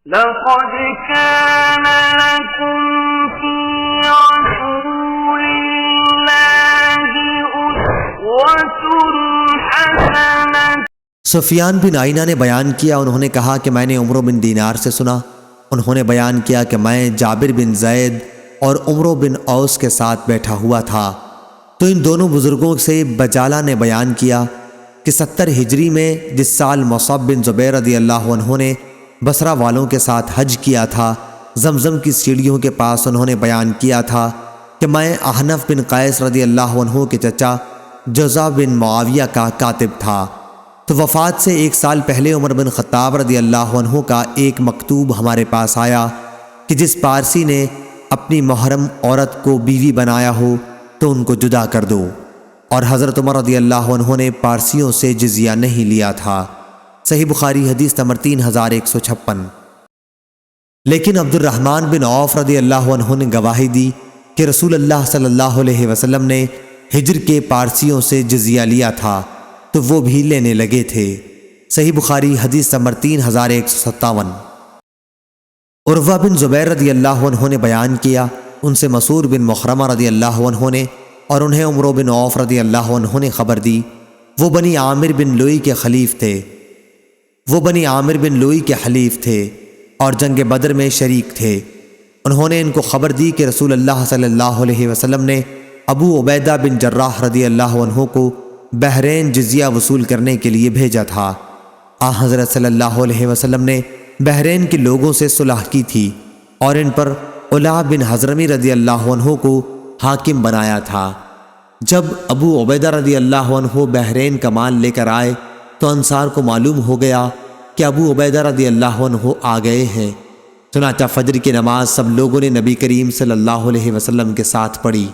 لقد كان لكم في رسول الله أسوة حسنة۔ سفیان بن عینہ نے بیان کیا، انہوں نے کہا کہ میں نے عمرو بن دینار سے سنا، انہوں نے بیان کیا کہ میں جابر بن زید اور عمرو بن اوس کے ساتھ بیٹھا ہوا تھا، تو ان دونوں بزرگوں سے بجالہ نے بیان کیا کہ 70 ہجری میں جس سال مصعب بن زبیر رضی اللہ عنہ نے بصرہ والوں کے ساتھ حج کیا تھا، زمزم کی سیڑھیوں کے پاس انہوں نے بیان کیا تھا کہ میں احنف بن قیس رضی اللہ عنہ کے چچا جزع بن معاویہ کا کاتب تھا، تو وفات سے 1 سال پہلے عمر بن خطاب رضی اللہ عنہ کا ایک مکتوب ہمارے پاس آیا کہ جس پارسی نے اپنی محرم عورت کو بیوی بنایا ہو تو ان کو جدا کر دو، اور حضرت عمر رضی اللہ عنہ نے پارسیوں سے جزیہ نہیں لیا تھا۔ صحیح بخاری حدیث نمبر 3156۔ لیکن عبد الرحمن بن عوف رضی اللہ عنہ نے گواہی دی کہ رسول اللہ صلی اللہ علیہ وسلم نے ہجر کے پارسیوں سے جزیہ لیا تھا تو وہ بھی لینے لگے تھے۔ صحیح بخاری حدیث نمبر 3157۔ عروہ بن زبیر رضی اللہ عنہ نے بیان کیا، ان سے مسعود بن مخرمہ رضی اللہ عنہ نے اور انہیں عمرو بن عوف رضی اللہ عنہ نے خبر دی، وہ بنی عامر بن لوئی کے حلیف تھے اور جنگ بدر میں شریک تھے۔ انہوں نے ان کو خبر دی کہ رسول اللہ صلی اللہ علیہ وسلم نے ابو عبیدہ بن جراح رضی اللہ عنہ کو بحرین جزیہ وصول کرنے کے لیے بھیجا تھا۔ حضرت صلی اللہ علیہ وسلم نے بحرین کے لوگوں سے صلح کی تھی اور ان پر علا بن حضرمی رضی اللہ عنہ کو حاکم بنایا تھا۔ جب ابو عبیدہ رضی اللہ عنہ بحرین کا مال لے کر آئے تو انصار کو معلوم ہو گیا کہ ابو عبیدہ رضی اللہ عنہ آ گئے ہیں، چنانچہ فجر کی نماز سب لوگوں نے نبی کریم صلی اللہ علیہ وسلم کے ساتھ پڑھی۔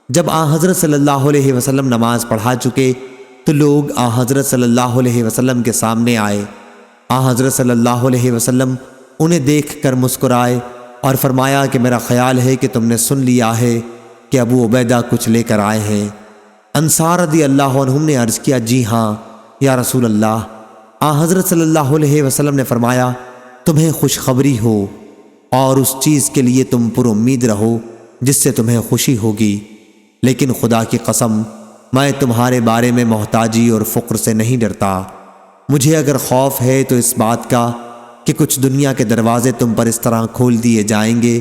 جب حضرت صلی اللہ علیہ وسلم نماز پڑھا چکے تو لوگ حضرت صلی اللہ علیہ وسلم کے سامنے آئے۔ حضرت صلی اللہ علیہ وسلم انہیں دیکھ کر مسکرائے اور فرمایا کہ میرا خیال ہے کہ تم نے سن لیا ہے کہ ابو عبیدہ کچھ لے کر آئے ہیں۔ انصار رضی اللہ عنہم نے عرض کیا، جی ہاں یا رسول اللہ۔ حضرت صلی اللہ علیہ وسلم نے فرمایا، تمہیں خوشخبری ہو اور اس چیز کے لیے تم پر امید رہو جس سے تمہیں خوشی ہوگی، لیکن خدا کی قسم میں تمہارے بارے میں محتاجی اور فقر سے نہیں ڈرتا۔ مجھے اگر خوف ہے تو اس بات کا کہ کچھ دنیا کے دروازے تم پر اس طرح کھول دیے جائیں گے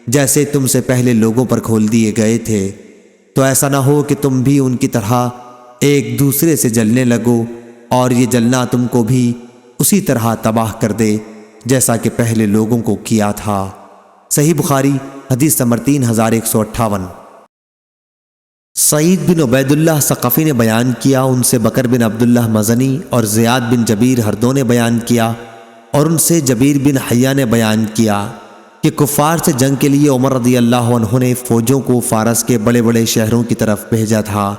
جیسے تم سے پہلے لوگوں پر کھول دیے گئے تھے، تو ایسا نہ ہو کہ تم بھی ان کی طرح ایک دوسرے سے جلنے لگو اور یہ جلنا تم کو بھی اسی طرح تباہ کر دے جیسا کہ پہلے لوگوں کو کیا تھا۔ صحیح بخاری حدیث نمبر 3158۔ سعید بن عبید اللہ ثقفی نے بیان کیا، ان سے بکر بن عبداللہ مزنی اور زیاد بن جبیر ہر دو نے بیان کیا، اور ان سے جبیر بن حیہ نے بیان کیا کہ کفار سے جنگ کے لیے عمر رضی اللہ عنہ نے فوجوں کو فارس کے بڑے بڑے شہروں کی طرف بھیجا تھا۔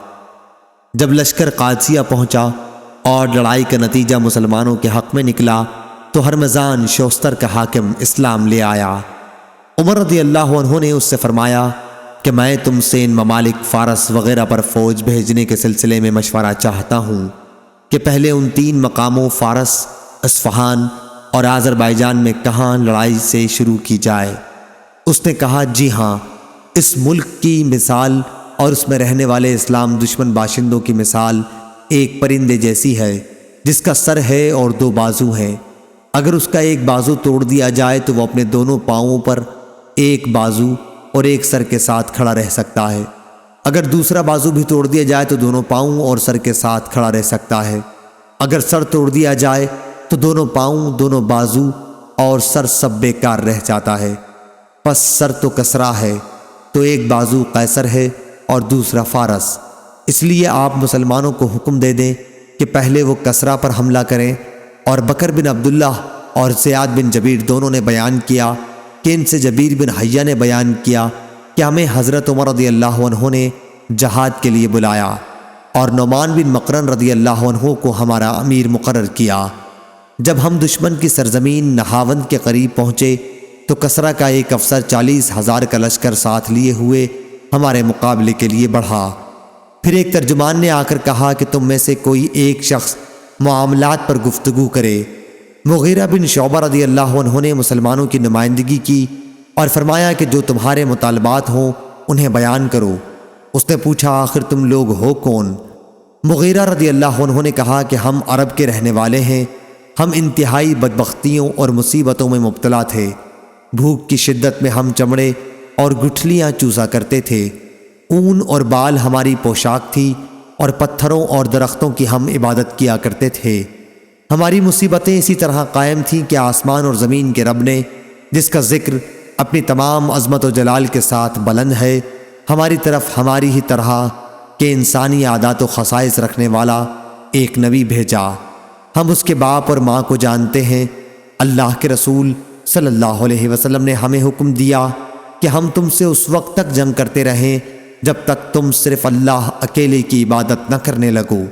جب لشکر قادسیہ پہنچا اور لڑائی کا نتیجہ مسلمانوں کے حق میں نکلا تو ہرمزان شوستر کا حاکم اسلام لے آیا۔ عمر رضی اللہ عنہ نے اس سے فرمایا کہ میں تم سے ان ممالک فارس وغیرہ پر فوج بھیجنے کے سلسلے میں مشورہ چاہتا ہوں کہ پہلے ان 3 مقاموں فارس، اصفہان اور آذربائیجان میں کہاں لڑائی سے شروع کی جائے۔ اس نے کہا، جی ہاں، اس ملک کی مثال اور اس میں رہنے والے اسلام دشمن باشندوں کی مثال ایک پرندے جیسی ہے جس کا سر ہے اور 2 بازو ہیں۔ اگر اس کا ایک بازو توڑ دیا جائے تو وہ اپنے دونوں پاؤں پر ایک بازو اور ایک سر کے ساتھ کھڑا رہ سکتا ہے، اگر دوسرا بازو بھی توڑ دیا جائے تو دونوں پاؤں اور سر کے ساتھ کھڑا رہ سکتا ہے، اگر سر توڑ دیا جائے تو دونوں پاؤں، دونوں بازو اور سر سب بیکار رہ جاتا ہے۔ پس سر تو کسرا ہے تو ایک بازو قیصر ہے اور دوسرا فارس، اس لیے آپ مسلمانوں کو حکم دے دیں کہ پہلے وہ کسرا پر حملہ کریں۔ اور بکر بن عبداللہ اور زیاد بن جبیر دونوں نے بیان کیا کہ ان سے جبیر بن حیہ نے بیان کیا کہ ہمیں حضرت عمر رضی اللہ عنہ نے جہاد کے لیے بلایا اور نعمان بن مقرن رضی اللہ عنہ کو ہمارا امیر مقرر کیا۔ جب ہم دشمن کی سرزمین نہاوند کے قریب پہنچے تو کسرا کا ایک افسر 40,000 کا لشکر ساتھ لیے ہوئے ہمارے مقابلے کے لیے بڑھا۔ پھر ایک ترجمان نے آ کر کہا کہ تم میں سے کوئی ایک شخص معاملات پر گفتگو کرے۔ مغیرہ بن شعبہ رضی اللہ عنہ نے مسلمانوں کی نمائندگی کی اور فرمایا کہ جو تمہارے مطالبات ہوں انہیں بیان کرو۔ اس نے پوچھا آخر تم لوگ ہو کون؟ مغیرہ رضی اللہ عنہ نے کہا کہ ہم عرب کے رہنے والے ہیں، ہم انتہائی بدبختیوں اور مصیبتوں میں مبتلا تھے، بھوک کی شدت میں ہم چمڑے اور گٹھلیاں چوسا کرتے تھے، اون اور بال ہماری پوشاک تھی اور پتھروں اور درختوں کی ہم عبادت کیا کرتے تھے۔ ہماری مصیبتیں اسی طرح قائم تھیں کہ آسمان اور زمین کے رب نے، جس کا ذکر اپنی تمام عظمت و جلال کے ساتھ بلند ہے، ہماری طرف ہماری ہی طرح کہ انسانی عادات و خصائص رکھنے والا ایک نبی بھیجا۔ ہم اس کے باپ اور ماں کو جانتے ہیں۔ اللہ کے رسول صلی اللہ علیہ وسلم نے ہمیں حکم دیا کہ ہم تم سے اس وقت تک جنگ کرتے رہیں جب تک تم صرف اللہ اکیلے کی عبادت نہ کرنے لگو،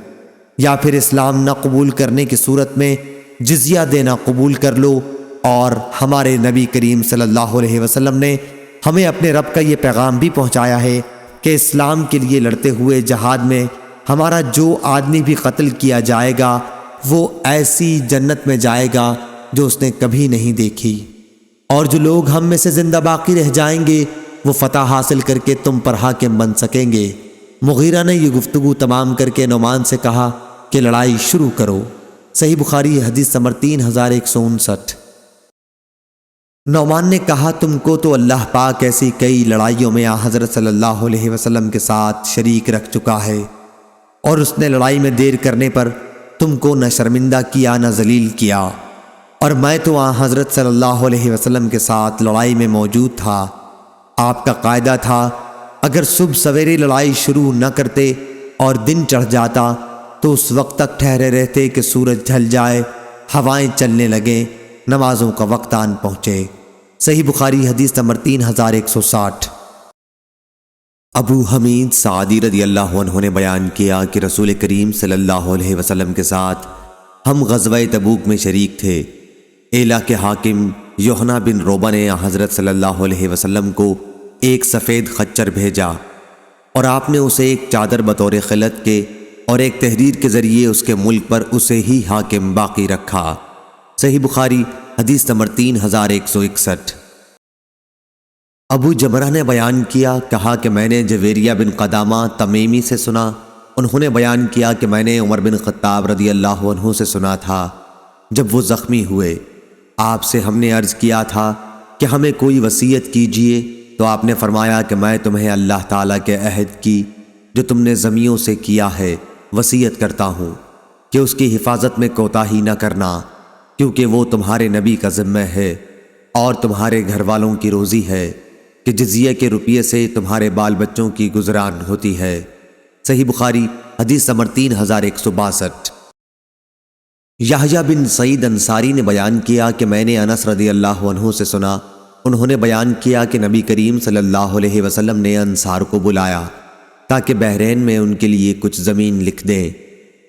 یا پھر اسلام نہ قبول کرنے کی صورت میں جزیہ دینا قبول کر لو۔ اور ہمارے نبی کریم صلی اللہ علیہ وسلم نے ہمیں اپنے رب کا یہ پیغام بھی پہنچایا ہے کہ اسلام کے لیے لڑتے ہوئے جہاد میں ہمارا جو آدمی بھی قتل کیا جائے گا وہ ایسی جنت میں جائے گا جو اس نے کبھی نہیں دیکھی، اور جو لوگ ہم میں سے زندہ باقی رہ جائیں گے وہ فتح حاصل کر کے تم پر حاکم بن سکیں گے۔ مغیرہ نے یہ گفتگو تمام کر کے نعمان سے کہا کہ لڑائی شروع کرو۔ صحیح بخاری حدیث نمبر 3159۔ نعمان نے کہا تم کو تو اللہ پاک ایسی کئی لڑائیوں میں حضرت صلی اللہ علیہ وسلم کے ساتھ شریک رکھ چکا ہے، اور اس نے لڑائی میں دیر کرنے پر تم کو نہ شرمندہ کیا نہ ذلیل کیا، اور میں تو حضرت صلی اللہ علیہ وسلم کے ساتھ لڑائی میں موجود تھا۔ آپ کا قاعدہ تھا اگر صبح سویرے لڑائی شروع نہ کرتے اور دن چڑھ جاتا تو اس وقت تک ٹھہرے رہتے کہ سورج ڈھل جائے، ہوائیں چلنے لگیں، نمازوں کا وقت آن پہنچے۔ صحیح بخاری حدیث نمبر 3160۔ ابو حمید سعدی رضی اللہ عنہ نے بیان کیا کہ رسول کریم صلی اللہ علیہ وسلم کے ساتھ ہم غزوہ تبوک میں شریک تھے۔ ایلا کے حاکم یوحنا بن روبہ نے حضرت صلی اللہ علیہ وسلم کو ایک سفید خچر بھیجا، اور آپ نے اسے ایک چادر بطور خلعت کے اور ایک تحریر کے ذریعے اس کے ملک پر اسے ہی حاکم باقی رکھا۔ صحیح بخاری حدیث نمبر 3161۔ ابو جمرہ نے بیان کیا، کہا کہ میں نے جویریہ بن قدامہ تمیمی سے سنا، انہوں نے بیان کیا کہ میں نے عمر بن خطاب رضی اللہ عنہ سے سنا تھا جب وہ زخمی ہوئے، آپ سے ہم نے عرض کیا تھا کہ ہمیں کوئی وصیت کیجیے، تو آپ نے فرمایا کہ میں تمہیں اللہ تعالیٰ کے عہد کی جو تم نے زمیوں سے کیا ہے وصیت کرتا ہوں کہ اس کی حفاظت میں کوتاہی نہ کرنا، کیونکہ وہ تمہارے نبی کا ذمہ ہے اور تمہارے گھر والوں کی روزی ہے کہ جزیہ کے روپیے سے تمہارے بال بچوں کی گزران ہوتی ہے۔ صحیح بخاری حدیث نمبر 3162۔ یحییٰ بن سعید انصاری نے بیان کیا کہ میں نے انس رضی اللہ عنہ سے سنا، انہوں نے بیان کیا کہ نبی کریم صلی اللہ علیہ وسلم نے انصار کو بلایا تاکہ بحرین میں ان کے لیے کچھ زمین لکھ دیں،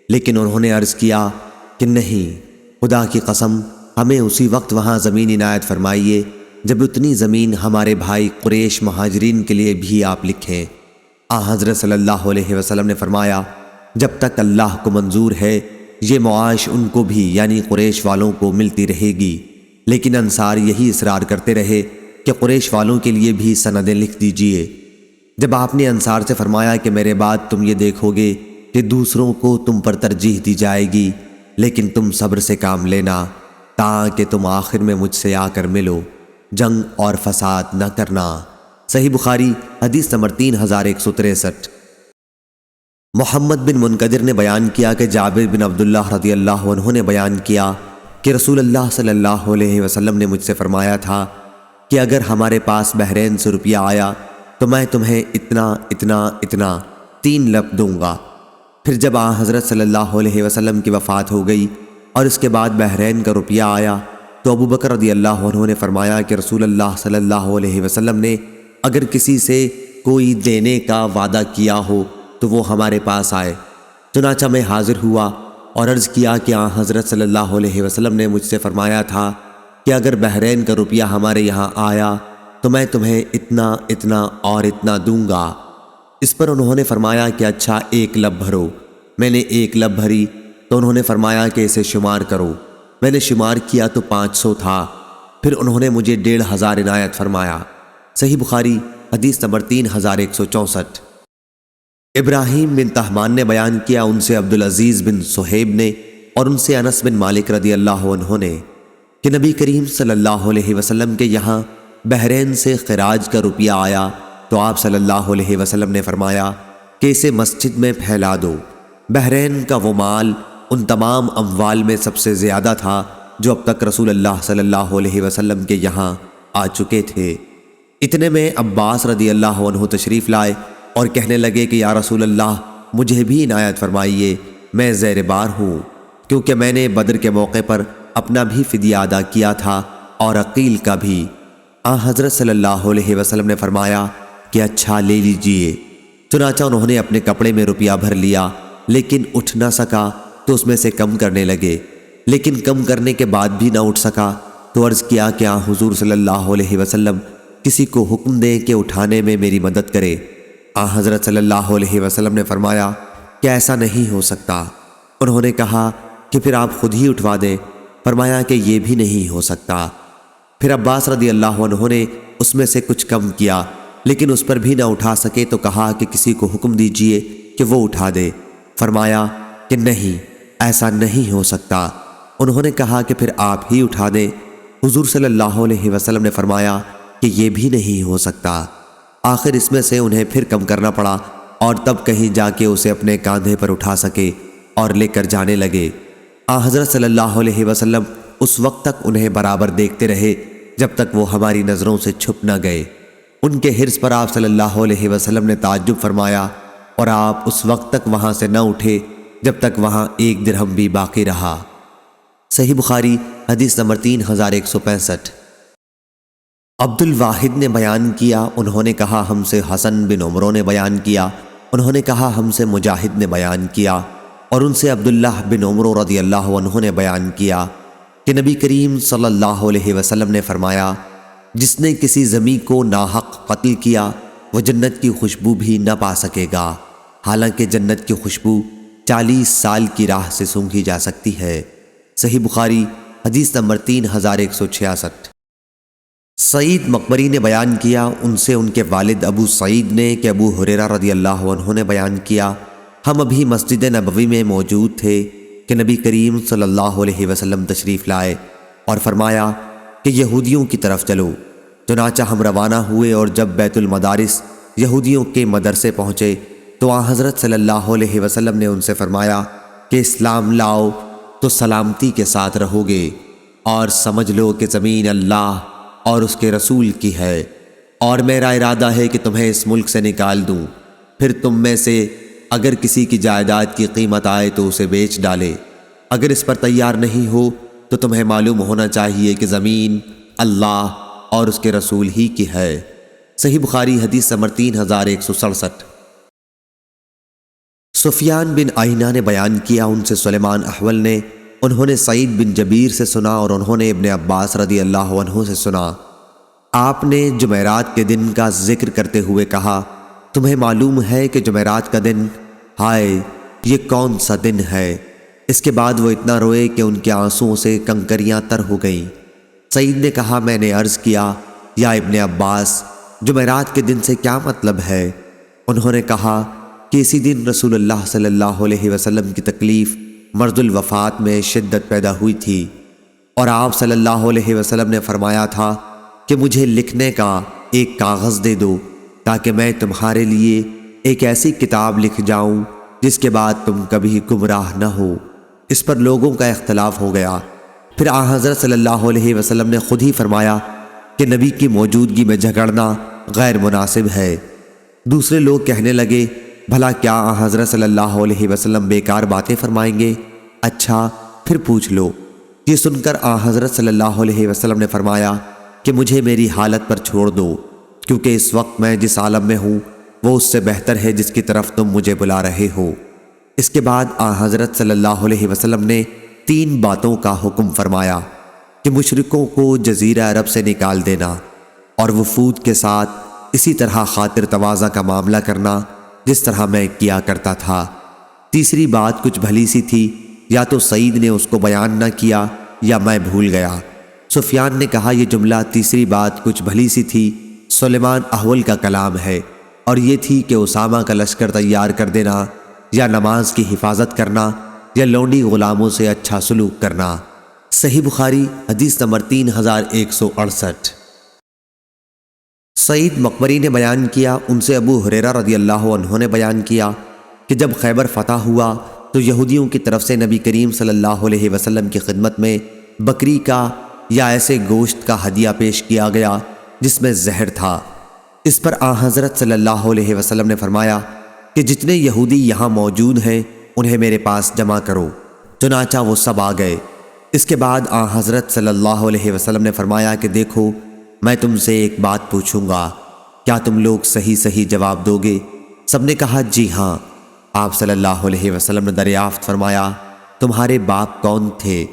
لیکن انہوں نے عرض کیا کہ نہیں، خدا کی قسم ہمیں اسی وقت وہاں زمین عنایت فرمائیے جب اتنی زمین ہمارے بھائی قریش مہاجرین کے لیے بھی آپ لکھیں۔ حضرت صلی اللہ علیہ وسلم نے فرمایا جب تک اللہ کو منظور ہے یہ معاش ان کو بھی یعنی قریش والوں کو ملتی رہے گی، لیکن انصار یہی اصرار کرتے رہے کہ قریش والوں کے لیے بھی سندیں لکھ دیجئے۔ جب آپ نے انصار سے فرمایا کہ میرے بعد تم یہ دیکھو گے کہ دوسروں کو تم پر ترجیح دی جائے گی، لیکن تم صبر سے کام لینا تاکہ تم آخر میں مجھ سے آ کر ملو، جنگ اور فساد نہ کرنا۔ صحیح بخاری حدیث نمبر 3163۔ محمد بن منقدر نے بیان کیا کہ جابر بن عبداللہ رضی اللہ عنہ نے بیان کیا کہ رسول اللہ صلی اللہ علیہ وسلم نے مجھ سے فرمایا تھا کہ اگر ہمارے پاس بحرین سے روپیہ آیا تو میں تمہیں اتنا اتنا اتنا 3 لب دوں گا۔ پھر جب حضرت صلی اللہ علیہ وسلم کی وفات ہو گئی اور اس کے بعد بحرین کا روپیہ آیا تو ابو بکر رضی اللہ عنہ نے فرمایا کہ رسول اللہ صلی اللہ علیہ وسلم نے اگر کسی سے کوئی دینے کا وعدہ کیا ہو تو وہ ہمارے پاس آئے۔ چنانچہ میں حاضر ہوا اور عرض کیا کہ حضرت صلی اللہ علیہ وسلم نے مجھ سے فرمایا تھا کہ اگر بحرین کا روپیہ ہمارے یہاں آیا تو میں تمہیں اتنا اتنا اور اتنا دوں گا۔ اس پر انہوں نے فرمایا کہ اچھا 1 لب بھرو۔ میں نے 1 لب بھری تو انہوں نے فرمایا کہ اسے شمار کرو۔ میں نے شمار کیا تو 500 تھا۔ پھر انہوں نے مجھے 1500 عنایت فرمایا۔ صحیح بخاری حدیث نمبر 3164۔ ابراہیم بن طہمان نے بیان کیا، ان سے عبدالعزیز بن صہیب نے اور ان سے انس بن مالک رضی اللہ عنہ نے کہ نبی کریم صلی اللہ علیہ وسلم کے یہاں بحرین سے خراج کا روپیہ آیا تو آپ صلی اللہ علیہ وسلم نے فرمایا کہ اسے مسجد میں پھیلا دو۔ بحرین کا وہ مال ان تمام اموال میں سب سے زیادہ تھا جو اب تک رسول اللہ صلی اللہ علیہ وسلم کے یہاں آ چکے تھے۔ اتنے میں عباس رضی اللہ عنہ تشریف لائے اور کہنے لگے کہ یا رسول اللہ مجھے بھی عنایت فرمائیے، میں زیر بار ہوں، کیونکہ میں نے بدر کے موقع پر اپنا بھی فدیہ ادا کیا تھا اور عقیل کا بھی۔ حضرت صلی اللہ علیہ وسلم نے فرمایا کہ اچھا لے لیجئے۔ چنانچہ انہوں نے اپنے کپڑے میں روپیہ بھر لیا، لیکن اٹھ نہ سکا تو اس میں سے کم کرنے لگے، لیکن کم کرنے کے بعد بھی نہ اٹھ سکا تو عرض کیا کہ حضور صلی اللہ علیہ وسلم کسی کو حکم دیں کہ اٹھانے میں میری مدد کرے۔ حضرت صلی اللہ علیہ وسلم نے فرمایا کہ ایسا نہیں ہو سکتا۔ انہوں نے کہا کہ پھر آپ خود ہی اٹھوا دیں۔ فرمایا کہ یہ بھی نہیں ہو سکتا۔ پھر عباس رضی اللہ عنہ نے اس میں سے کچھ کم کیا، لیکن اس پر بھی نہ اٹھا سکے تو کہا کہ کسی کو حکم دیجئے کہ وہ اٹھا دے۔ فرمایا کہ نہیں، ایسا نہیں ہو سکتا۔ انہوں نے کہا کہ پھر آپ ہی اٹھا دیں۔ حضور صلی اللہ علیہ وسلم نے فرمایا کہ یہ بھی نہیں ہو سکتا۔ آخر اس میں سے انہیں پھر کم کرنا پڑا اور تب کہیں جا کے اسے اپنے کاندھے پر اٹھا سکے اور لے کر جانے لگے۔ حضرت صلی اللہ علیہ وسلم اس وقت تک انہیں برابر دیکھتے رہے جب تک وہ ہماری نظروں سے چھپ نہ گئے۔ ان کے حرص پر آپ صلی اللہ علیہ وسلم نے تعجب فرمایا اور آپ اس وقت تک وہاں سے نہ اٹھے جب تک وہاں 1 درہم بھی باقی رہا۔ صحیح بخاری حدیث نمبر 3165۔ عبد الواحد نے بیان کیا، انہوں نے کہا ہم سے حسن بن عمرو نے بیان کیا، انہوں نے کہا ہم سے مجاہد نے بیان کیا اور ان سے عبداللہ بن عمرو رضی اللہ عنہ نے بیان کیا کہ نبی کریم صلی اللہ علیہ وسلم نے فرمایا جس نے کسی زمیں کو ناحق قتل کیا وہ جنت کی خوشبو بھی نہ پا سکے گا، حالانکہ جنت کی خوشبو 40 سال کی راہ سے سونگھی جا سکتی ہے۔ صحیح بخاری حدیث نمبر 3166۔ سعید مقبری نے بیان کیا، ان سے ان کے والد ابو سعید نے کہ ابو ہریرہ رضی اللہ عنہ نے بیان کیا ہم ابھی مسجد نبوی میں موجود تھے کہ نبی کریم صلی اللہ علیہ وسلم تشریف لائے اور فرمایا کہ یہودیوں کی طرف چلو۔ چنانچہ ہم روانہ ہوئے اور جب بیت المدارس یہودیوں کے مدرسے پہنچے تو حضرت صلی اللہ علیہ وسلم نے ان سے فرمایا کہ اسلام لاؤ تو سلامتی کے ساتھ رہو گے، اور سمجھ لو کہ زمین اللہ اور اس کے رسول کی ہے، اور میرا ارادہ ہے کہ تمہیں اس ملک سے نکال دوں، پھر تم میں سے اگر کسی کی جائیداد کی قیمت آئے تو اسے بیچ ڈالے، اگر اس پر تیار نہیں ہو تو تمہیں معلوم ہونا چاہیے کہ زمین اللہ اور اس کے رسول ہی کی ہے۔ صحیح بخاری حدیث نمبر 3167۔ سفیان بن عینہ نے بیان کیا، ان سے سلیمان احول نے، انہوں نے سعید بن جبیر سے سنا اور انہوں نے ابن عباس رضی اللہ عنہ سے سنا۔ آپ نے جمعرات کے دن کا ذکر کرتے ہوئے کہا تمہیں معلوم ہے کہ جمعرات کا دن، ہائے یہ کون سا دن ہے؟ اس کے بعد وہ اتنا روئے کہ ان کے آنسوؤں سے کنکریاں تر ہو گئیں۔ سعید نے کہا میں نے عرض کیا یا ابن عباس جمعرات کے دن سے کیا مطلب ہے؟ انہوں نے کہا کہ اسی دن رسول اللہ صلی اللہ علیہ وسلم کی تکلیف مرض الوفات میں شدت پیدا ہوئی تھی، اور آپ صلی اللہ علیہ وسلم نے فرمایا تھا کہ مجھے لکھنے کا ایک کاغذ دے دو تاکہ میں تمہارے لیے ایک ایسی کتاب لکھ جاؤں جس کے بعد تم کبھی گمراہ نہ ہو۔ اس پر لوگوں کا اختلاف ہو گیا۔ پھر حضرت صلی اللہ علیہ وسلم نے خود ہی فرمایا کہ نبی کی موجودگی میں جھگڑنا غیر مناسب ہے۔ دوسرے لوگ کہنے لگے بھلا کیا حضرت صلی اللہ علیہ وسلم بیکار باتیں فرمائیں گے؟ اچھا پھر پوچھ لو۔ یہ سن کر حضرت صلی اللہ علیہ وسلم نے فرمایا کہ مجھے میری حالت پر چھوڑ دو، کیونکہ اس وقت میں جس عالم میں ہوں وہ اس سے بہتر ہے جس کی طرف تم مجھے بلا رہے ہو۔ اس کے بعد حضرت صلی اللہ علیہ وسلم نے 3 باتوں کا حکم فرمایا کہ مشرکوں کو جزیرہ عرب سے نکال دینا، اور وفود کے ساتھ اسی طرح خاطر تواضع کا معاملہ کرنا جس طرح میں کیا کرتا تھا۔ تیسری بات کچھ بھلی سی تھی، یا تو سعید نے اس کو بیان نہ کیا یا میں بھول گیا؟ سفیان نے کہا یہ جملہ تیسری بات کچھ بھلی سی تھی، سلیمان احول کا کلام ہے، اور یہ تھی کہ اسامہ کا لشکر تیار کر دینا، یا نماز کی حفاظت کرنا، یا لونڈی غلاموں سے اچھا سلوک کرنا۔ صحیح بخاری حدیث نمبر 3168۔ سعید مقبری نے بیان کیا، ان سے ابو ہریرہ رضی اللہ عنہ نے بیان کیا کہ جب خیبر فتح ہوا تو یہودیوں کی طرف سے نبی کریم صلی اللہ علیہ وسلم کی خدمت میں بکری کا یا ایسے گوشت کا ہدیہ پیش کیا گیا جس میں زہر تھا۔ اس پر آن حضرت صلی اللہ علیہ وسلم نے فرمایا کہ جتنے یہودی یہاں موجود ہیں انہیں میرے پاس جمع کرو، چنانچہ وہ سب آ گئے۔ اس کے بعد آن حضرت صلی اللہ علیہ وسلم نے فرمایا کہ دیکھو میں تم سے ایک بات پوچھوں گا، کیا تم لوگ صحیح صحیح جواب دو گے؟ سب نے کہا جی ہاں۔ آپ صلی اللہ علیہ وسلم نے دریافت فرمایا تمہارے باپ کون تھے؟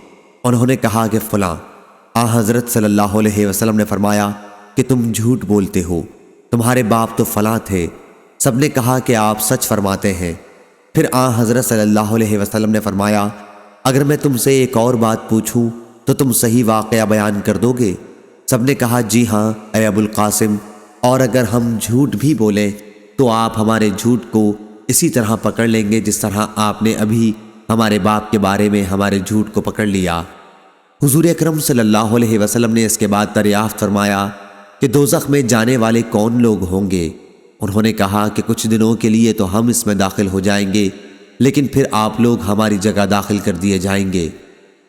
انہوں نے کہا کہ فلاں۔ آن حضرت صلی اللہ علیہ وسلم نے فرمایا کہ تم جھوٹ بولتے ہو، تمہارے باپ تو فلاں تھے۔ سب نے کہا کہ آپ سچ فرماتے ہیں۔ پھر آن حضرت صلی اللہ علیہ وسلم نے فرمایا اگر میں تم سے ایک اور بات پوچھوں تو تم صحیح واقعہ بیان کر دو گے؟ سب نے کہا جی ہاں اے ابو القاسم، اور اگر ہم جھوٹ بھی بولیں تو آپ ہمارے جھوٹ کو اسی طرح پکڑ لیں گے جس طرح آپ نے ابھی ہمارے باپ کے بارے میں ہمارے جھوٹ کو پکڑ لیا۔ حضور اکرم صلی اللہ علیہ وسلم نے اس کے بعد دریافت فرمایا کہ دوزخ میں جانے والے کون لوگ ہوں گے؟ انہوں نے کہا کہ کچھ دنوں کے لیے تو ہم اس میں داخل ہو جائیں گے، لیکن پھر آپ لوگ ہماری جگہ داخل کر دیے جائیں گے۔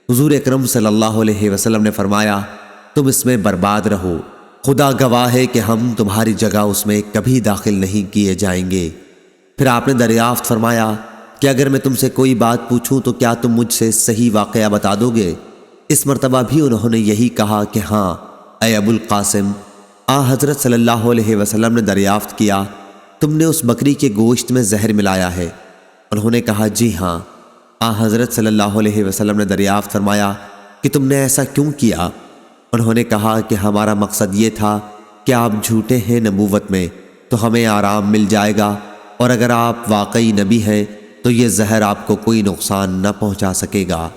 حضور اکرم صلی اللہ علیہ وسلم نے فرمایا تم اس میں برباد رہو، خدا گواہ ہے کہ ہم تمہاری جگہ اس میں کبھی داخل نہیں کیے جائیں گے۔ پھر آپ نے دریافت فرمایا کہ اگر میں تم سے کوئی بات پوچھوں تو کیا تم مجھ سے صحیح واقعہ بتا دو گے؟ اس مرتبہ بھی انہوں نے یہی کہا کہ ہاں اے ابو القاسم۔ حضرت صلی اللہ علیہ وسلم نے دریافت کیا تم نے اس بکری کے گوشت میں زہر ملایا ہے؟ انہوں نے کہا جی ہاں۔ حضرت صلی اللہ علیہ وسلم نے دریافت فرمایا کہ تم نے ایسا کیوں کیا؟ انہوں نے کہا کہ ہمارا مقصد یہ تھا کہ آپ جھوٹے ہیں نبوت میں تو ہمیں آرام مل جائے گا، اور اگر آپ واقعی نبی ہیں تو یہ زہر آپ کو کوئی نقصان نہ پہنچا سکے گا۔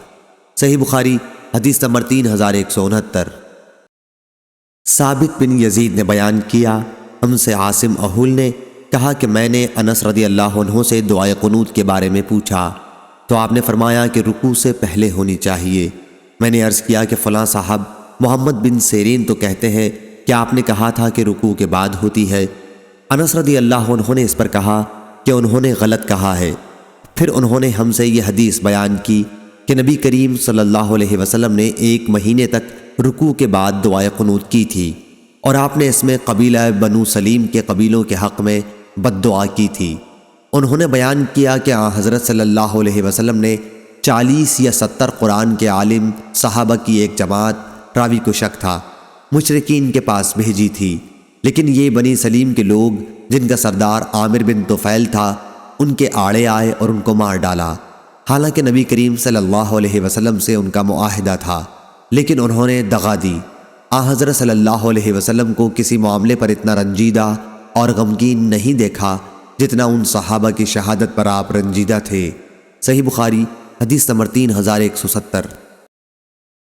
صحیح بخاری حدیث نمبر 3169۔ ثابت بن یزید نے بیان کیا ہم سے عاصم احول نے کہا کہ میں نے انس رضی اللہ عنہ سے دعائے قنوت کے بارے میں پوچھا تو آپ نے فرمایا کہ رکوع سے پہلے ہونی چاہیے۔ میں نے عرض کیا کہ فلاں صاحب محمد بن سیرین تو کہتے ہیں کہ آپ نے کہا تھا کہ رکوع کے بعد ہوتی ہے۔ انس رضی اللہ عنہ نے اس پر کہا کہ انہوں نے غلط کہا ہے۔ پھر انہوں نے ہم سے یہ حدیث بیان کی کہ نبی کریم صلی اللہ علیہ وسلم نے 1 مہینے تک رکوع کے بعد دعائے قنوت کی تھی، اور آپ نے اس میں قبیلہ بنو سلیم کے قبیلوں کے حق میں بد دعا کی تھی۔ انہوں نے بیان کیا کہ حضرت صلی اللہ علیہ وسلم نے 40 یا 70 قرآن کے عالم صحابہ کی ایک جماعت، راوی کو شک تھا، مشرکین کے پاس بھیجی تھی، لیکن یہ بنی سلیم کے لوگ جن کا سردار عامر بن طفیل تھا ان کے آڑے آئے اور ان کو مار ڈالا، حالانکہ نبی کریم صلی اللہ علیہ وسلم سے ان کا معاہدہ تھا، لیکن انہوں نے دغا دی۔ حضرت صلی اللہ علیہ وسلم کو کسی معاملے پر اتنا رنجیدہ اور غمگین نہیں دیکھا جتنا ان صحابہ کی شہادت پر آپ رنجیدہ تھے۔ صحیح بخاری حدیث نمبر 3170۔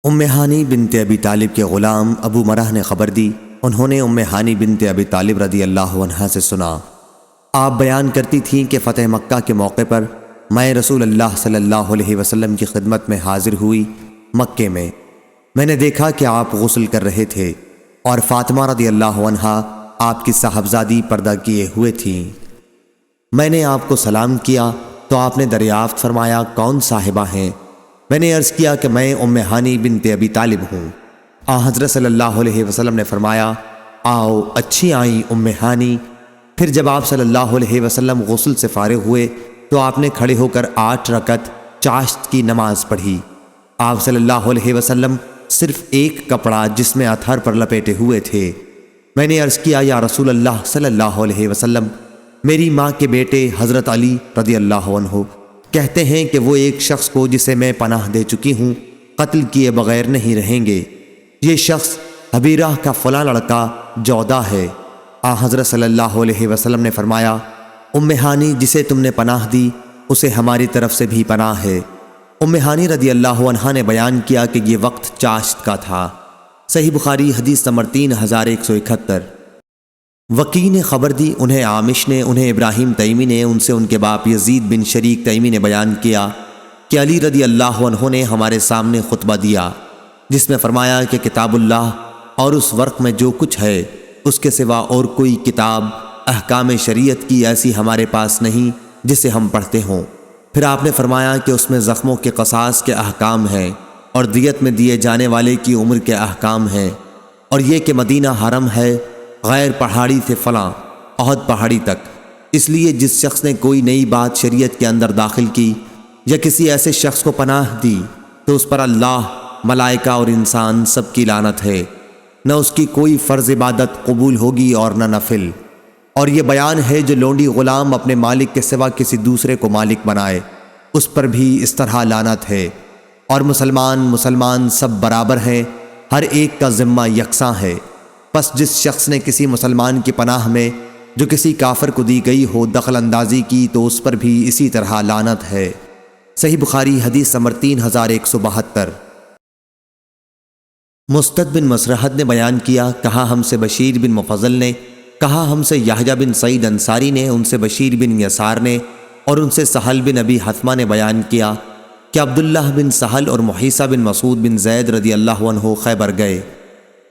ام ہانی بنت ابی طالب کے غلام ابو مرہ نے خبر دی، انہوں نے ام ہانی بنت ابی طالب رضی اللہ عنہا سے سنا، آپ بیان کرتی تھیں کہ فتح مکہ کے موقع پر میں رسول اللہ صلی اللہ علیہ وسلم کی خدمت میں حاضر ہوئی مکے میں نے دیکھا کہ آپ غسل کر رہے تھے اور فاطمہ رضی اللہ عنہا آپ کی صاحبزادی پردہ کیے ہوئے تھیں۔ میں نے آپ کو سلام کیا تو آپ نے دریافت فرمایا کون صاحبہ ہیں؟ میں نے عرض کیا کہ میں ام ہانی بنت ابی طالب ہوں۔ حضرت صلی اللہ علیہ وسلم نے فرمایا آؤ اچھی آئیں ام ہانی۔ پھر جب آپ صلی اللہ علیہ وسلم غسل سے فارغ ہوئے تو آپ نے کھڑے ہو کر 8 رکعت چاشت کی نماز پڑھی۔ آپ صلی اللہ علیہ وسلم صرف ایک کپڑا جس میں اتھر پر لپیٹے ہوئے تھے۔ میں نے عرض کیا یا رسول اللہ صلی اللہ علیہ وسلم، میری ماں کے بیٹے حضرت علی رضی اللہ عنہ کہتے ہیں کہ وہ ایک شخص کو جسے میں پناہ دے چکی ہوں قتل کیے بغیر نہیں رہیں گے۔ یہ شخص حبیرہ کا فلاں لڑکا جودہ ہے۔ حضرت صلی اللہ علیہ وسلم نے فرمایا ام ہانی جسے تم نے پناہ دی اسے ہماری طرف سے بھی پناہ ہے۔ ام ہانی رضی اللہ عنہا نے بیان کیا کہ یہ وقت چاشت کا تھا۔ صحیح بخاری حدیث نمبر 3171۔ وکی نے خبر دی، انہیں عامش نے، انہیں ابراہیم تیمی نے، ان سے ان کے باپ یزید بن شریک تیمی نے بیان کیا کہ علی رضی اللہ عنہ نے ہمارے سامنے خطبہ دیا جس میں فرمایا کہ کتاب اللہ اور اس ورق میں جو کچھ ہے اس کے سوا اور کوئی کتاب احکام شریعت کی ایسی ہمارے پاس نہیں جسے ہم پڑھتے ہوں۔ پھر آپ نے فرمایا کہ اس میں زخموں کے قصاص کے احکام ہیں اور دیت میں دیے جانے والے کی عمر کے احکام ہیں، اور یہ کہ مدینہ حرم ہے غیر پہاڑی سے فلاں احد پہاڑی تک، اس لیے جس شخص نے کوئی نئی بات شریعت کے اندر داخل کی یا کسی ایسے شخص کو پناہ دی تو اس پر اللہ، ملائکہ اور انسان سب کی لعنت ہے، نہ اس کی کوئی فرض عبادت قبول ہوگی اور نہ نفل۔ اور یہ بیان ہے جو لونڈی غلام اپنے مالک کے سوا کسی دوسرے کو مالک بنائے اس پر بھی اس طرح لعنت ہے۔ اور مسلمان سب برابر ہیں، ہر ایک کا ذمہ یکساں ہے، پس جس شخص نے کسی مسلمان کی پناہ میں جو کسی کافر کو دی گئی ہو دخل اندازی کی تو اس پر بھی اسی طرح لعنت ہے۔ صحیح بخاری حدیث نمبر 3172۔ مستد بن مسرحد نے بیان کیا، کہا ہم سے بشیر بن مفضل نے، کہا ہم سے یحییٰ بن سعید انصاری نے، ان سے بشیر بن یسار نے اور ان سے سہل بن ابی حتمہ نے بیان کیا کہ عبداللہ بن سہل اور محیصہ بن مسعود بن زید رضی اللہ عنہ خیبر گئے۔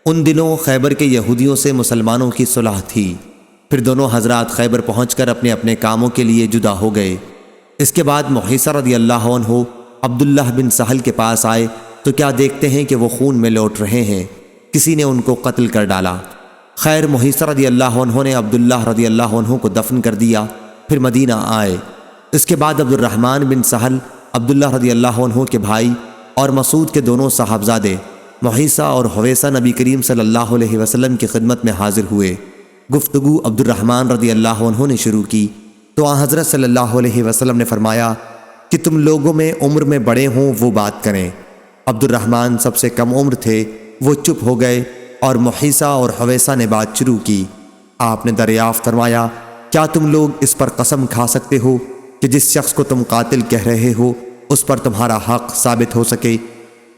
ان دنوں خیبر کے یہودیوں سے مسلمانوں کی صلح تھی۔ پھر دونوں حضرات خیبر پہنچ کر اپنے اپنے کاموں کے لیے جدا ہو گئے۔ اس کے بعد محیصہ رضی اللہ عنہ عبداللہ بن سہل کے پاس آئے تو کیا دیکھتے ہیں کہ وہ خون میں لوٹ رہے ہیں، کسی نے ان کو قتل کر ڈالا۔ خیر محیصہ رضی اللہ عنہ نے عبداللہ رضی اللہ عنہ کو دفن کر دیا، پھر مدینہ آئے۔ اس کے بعد عبد الرحمن بن سہل عبداللہ رضی اللہ عنہ کے بھائی اور مسعود کے دونوں صاحبزادے محیصہ اور حویصہ نبی کریم صلی اللہ علیہ وسلم کی خدمت میں حاضر ہوئے۔ گفتگو عبد الرحمن رضی اللہ عنہ نے شروع کی تو آن حضرت صلی اللہ علیہ وسلم نے فرمایا کہ تم لوگوں میں عمر میں بڑے ہوں وہ بات کریں۔ عبد الرحمن سب سے کم عمر تھے، وہ چپ ہو گئے اور محیصہ اور حویصہ نے بات شروع کی۔ آپ نے دریافت فرمایا، کیا تم لوگ اس پر قسم کھا سکتے ہو کہ جس شخص کو تم قاتل کہہ رہے ہو اس پر تمہارا حق ثابت ہو سکے؟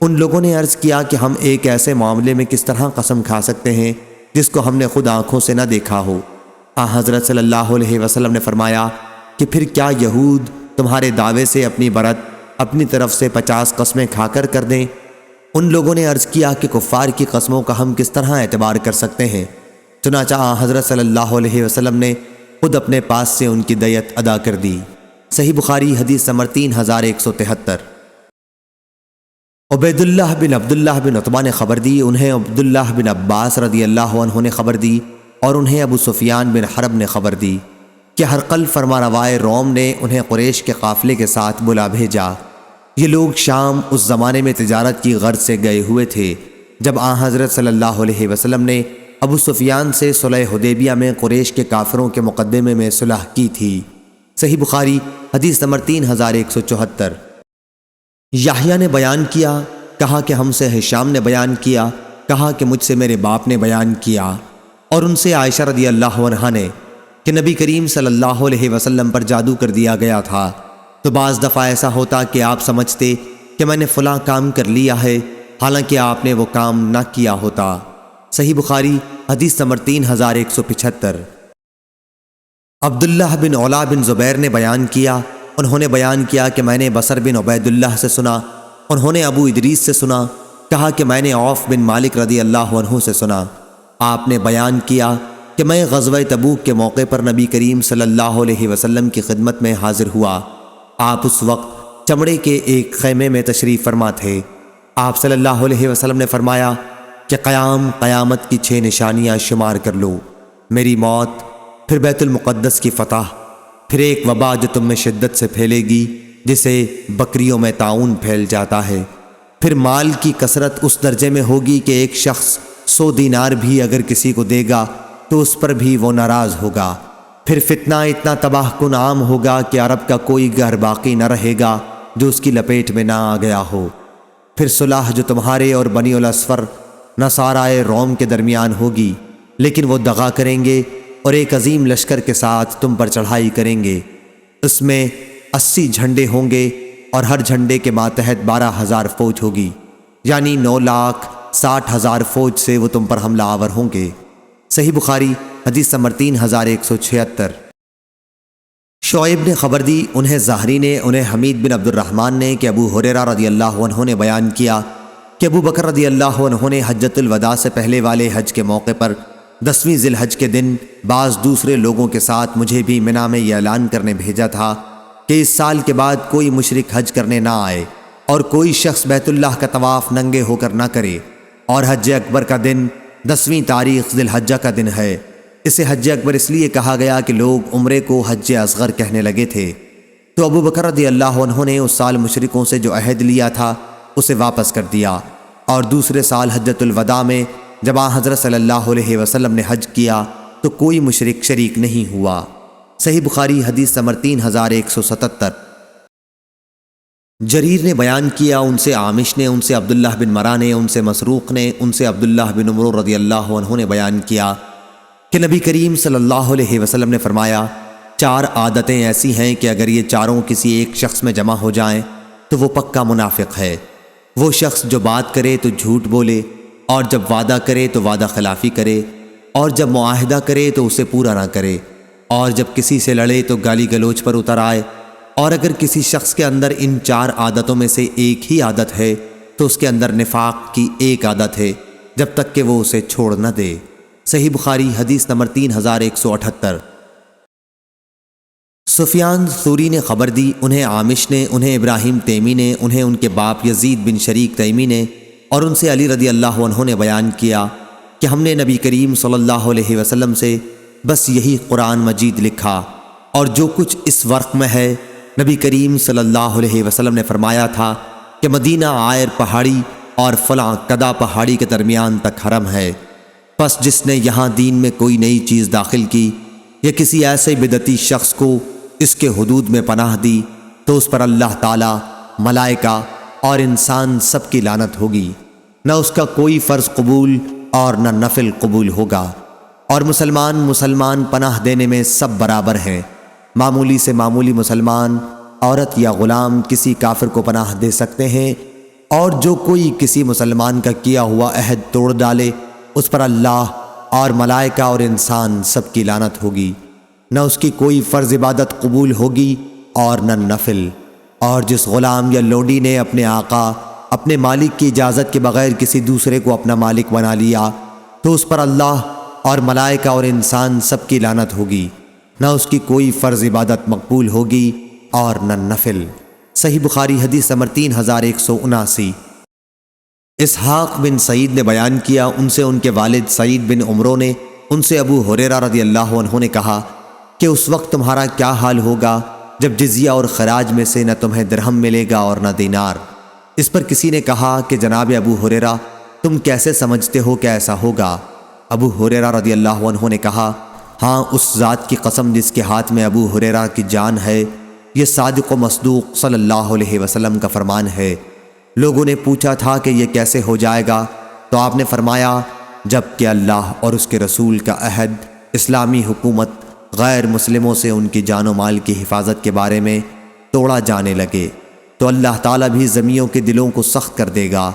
ان لوگوں نے عرض کیا کہ ہم ایک ایسے معاملے میں کس طرح قسم کھا سکتے ہیں جس کو ہم نے خود آنکھوں سے نہ دیکھا ہو۔ حضرت صلی اللہ علیہ وسلم نے فرمایا کہ پھر کیا یہود تمہارے دعوے سے اپنی برت اپنی طرف سے 50 قسمیں کھا کر دیں؟ ان لوگوں نے عرض کیا کہ کفار کی قسموں کا ہم کس طرح اعتبار کر سکتے ہیں؟ چنانچہ حضرت صلی اللہ علیہ وسلم نے خود اپنے پاس سے ان کی دیت ادا کر دی۔ صحیح بخاری حدیث نمبر 3173۔ عبید اللہ بن عبداللہ بن عتبہ نے خبر دی، انہیں عبداللہ بن عباس رضی اللہ عنہ نے خبر دی اور انہیں ابو سفیان بن حرب نے خبر دی کہ ہرقل فرمانروائے روم نے انہیں قریش کے قافلے کے ساتھ بلا بھیجا۔ یہ لوگ شام اس زمانے میں تجارت کی غرض سے گئے ہوئے تھے جب آن حضرت صلی اللہ علیہ وسلم نے ابو سفیان سے صلح حدیبیہ میں قریش کے کافروں کے مقدمے میں صلح کی تھی۔ صحیح بخاری حدیث نمبر 3174۔ یحییٰ نے بیان کیا، کہا کہ ہم سے ہشام نے بیان کیا، کہا کہ مجھ سے میرے باپ نے بیان کیا اور ان سے عائشہ رضی اللہ عنہا نے کہ نبی کریم صلی اللہ علیہ وسلم پر جادو کر دیا گیا تھا تو بعض دفعہ ایسا ہوتا کہ آپ سمجھتے کہ میں نے فلاں کام کر لیا ہے حالانکہ آپ نے وہ کام نہ کیا ہوتا۔ صحیح بخاری حدیث نمبر 3175۔ عبداللہ بن علا بن زبیر نے بیان کیا، انہوں نے بیان کیا کہ میں نے بصر بن عبید اللہ سے سنا، انہوں نے ابو ادریس سے سنا، کہا کہ میں نے عوف بن مالک رضی اللہ عنہ سے سنا۔ آپ نے بیان کیا کہ میں غزوہ تبوک کے موقع پر نبی کریم صلی اللہ علیہ وسلم کی خدمت میں حاضر ہوا۔ آپ اس وقت چمڑے کے ایک خیمے میں تشریف فرما تھے۔ آپ صلی اللہ علیہ وسلم نے فرمایا کہ قیامت کی 6 نشانیاں شمار کر لو، میری موت، پھر بیت المقدس کی فتح، پھر ایک وبا جو تم میں شدت سے پھیلے گی جسے بکریوں میں طاعون پھیل جاتا ہے، پھر مال کی کثرت اس درجے میں ہوگی کہ ایک شخص 100 دینار بھی اگر کسی کو دے گا تو اس پر بھی وہ ناراض ہوگا، پھر فتنہ اتنا تباہ کن عام ہوگا کہ عرب کا کوئی گھر باقی نہ رہے گا جو اس کی لپیٹ میں نہ آ گیا ہو، پھر صلح جو تمہارے اور بنی الاصفر نصارائے روم کے درمیان ہوگی، لیکن وہ دغا کریں گے اور ایک عظیم لشکر کے ساتھ تم پر چڑھائی کریں گے، اس میں 80 جھنڈے ہوں گے اور ہر جھنڈے کے ماتحت 12,000 فوج ہوگی، یعنی 9,60,000 فوج سے وہ تم پر حملہ آور ہوں گے۔ صحیح بخاری حدیث نمبر 3176۔ شعیب نے خبر دی، انہیں زہری نے، انہیں حمید بن عبد الرحمن نے کہ ابو ہریرہ رضی اللہ عنہ نے بیان کیا کہ ابو بکر رضی اللہ عنہ نے حجۃ الوداع سے پہلے والے حج کے موقع پر 10ویں ذی الحج کے دن بعض دوسرے لوگوں کے ساتھ مجھے بھی منی میں یہ اعلان کرنے بھیجا تھا کہ اس سال کے بعد کوئی مشرک حج کرنے نہ آئے اور کوئی شخص بیت اللہ کا طواف ننگے ہو کر نہ کرے، اور حج اکبر کا دن 10ویں تاریخ ذی الحجہ کا دن ہے۔ اسے حج اکبر اس لیے کہا گیا کہ لوگ عمرے کو حج اصغر کہنے لگے تھے۔ تو ابو بکر رضی اللہ عنہ نے اس سال مشرکوں سے جو عہد لیا تھا اسے واپس کر دیا، اور دوسرے سال حجۃ الوداع میں جب حضرت صلی اللہ علیہ وسلم نے حج کیا تو کوئی مشرک شریک نہیں ہوا۔ صحیح بخاری حدیث نمبر 3177۔ جریر نے بیان کیا، ان سے عامش نے، ان سے عبداللہ بن مرہ نے، ان سے مسروق نے، ان سے عبداللہ بن عمر رضی اللہ عنہ نے بیان کیا کہ نبی کریم صلی اللہ علیہ وسلم نے فرمایا، 4 عادتیں ایسی ہیں کہ اگر یہ چاروں کسی ایک شخص میں جمع ہو جائیں تو وہ پکا منافق ہے۔ وہ شخص جو بات کرے تو جھوٹ بولے، اور جب وعدہ کرے تو وعدہ خلافی کرے، اور جب معاہدہ کرے تو اسے پورا نہ کرے، اور جب کسی سے لڑے تو گالی گلوچ پر اتر آئے۔ اور اگر کسی شخص کے اندر ان 4 عادتوں میں سے ایک ہی عادت ہے تو اس کے اندر نفاق کی ایک عادت ہے جب تک کہ وہ اسے چھوڑ نہ دے۔ صحیح بخاری حدیث نمبر 3178۔ سفیان ثوری نے خبر دی، انہیں عامش نے، انہیں ابراہیم تیمی نے، انہیں ان کے باپ یزید بن شریک تیمی نے، اور ان سے علی رضی اللہ عنہ نے بیان کیا کہ ہم نے نبی کریم صلی اللہ علیہ وسلم سے بس یہی قرآن مجید لکھا، اور جو کچھ اس ورق میں ہے نبی کریم صلی اللہ علیہ وسلم نے فرمایا تھا کہ مدینہ عائر پہاڑی اور فلاں کدا پہاڑی کے درمیان تک حرم ہے، پس جس نے یہاں دین میں کوئی نئی چیز داخل کی یا کسی ایسے بدعتی شخص کو اس کے حدود میں پناہ دی تو اس پر اللہ تعالی، ملائکہ اور انسان سب کی لعنت ہوگی، نہ اس کا کوئی فرض قبول اور نہ نفل قبول ہوگا، اور مسلمان پناہ دینے میں سب برابر ہیں۔ معمولی سے معمولی مسلمان، عورت یا غلام کسی کافر کو پناہ دے سکتے ہیں، اور جو کوئی کسی مسلمان کا کیا ہوا عہد توڑ ڈالے اس پر اللہ اور ملائکہ اور انسان سب کی لعنت ہوگی، نہ اس کی کوئی فرض عبادت قبول ہوگی اور نہ نفل۔ اور جس غلام یا لونڈی نے اپنے آقا، اپنے مالک کی اجازت کے بغیر کسی دوسرے کو اپنا مالک بنا لیا تو اس پر اللہ اور ملائکہ اور انسان سب کی لعنت ہوگی، نہ اس کی کوئی فرض عبادت مقبول ہوگی اور نہ نفل۔ صحیح بخاری حدیث نمبر 3179۔ اسحاق بن سعید نے بیان کیا، ان سے ان کے والد سعید بن عمرو نے، ان سے ابو ہریرہ رضی اللہ عنہ نے کہا کہ اس وقت تمہارا کیا حال ہوگا جب جزیہ اور خراج میں سے نہ تمہیں درہم ملے گا اور نہ دینار۔ اس پر کسی نے کہا کہ جناب ابو ہریرہ، تم کیسے سمجھتے ہو کہ ایسا ہوگا؟ ابو ہریرہ رضی اللہ عنہ نے کہا، ہاں اس ذات کی قسم جس کے ہاتھ میں ابو ہریرہ کی جان ہے، یہ صادق و مصدوق صلی اللہ علیہ وسلم کا فرمان ہے۔ لوگوں نے پوچھا تھا کہ یہ کیسے ہو جائے گا؟ تو آپ نے فرمایا، جب کہ اللہ اور اس کے رسول کا عہد اسلامی حکومت غیر مسلموں سے ان کی جان و مال کی حفاظت کے بارے میں توڑا جانے لگے تو اللہ تعالیٰ بھی زمیوں کے دلوں کو سخت کر دے گا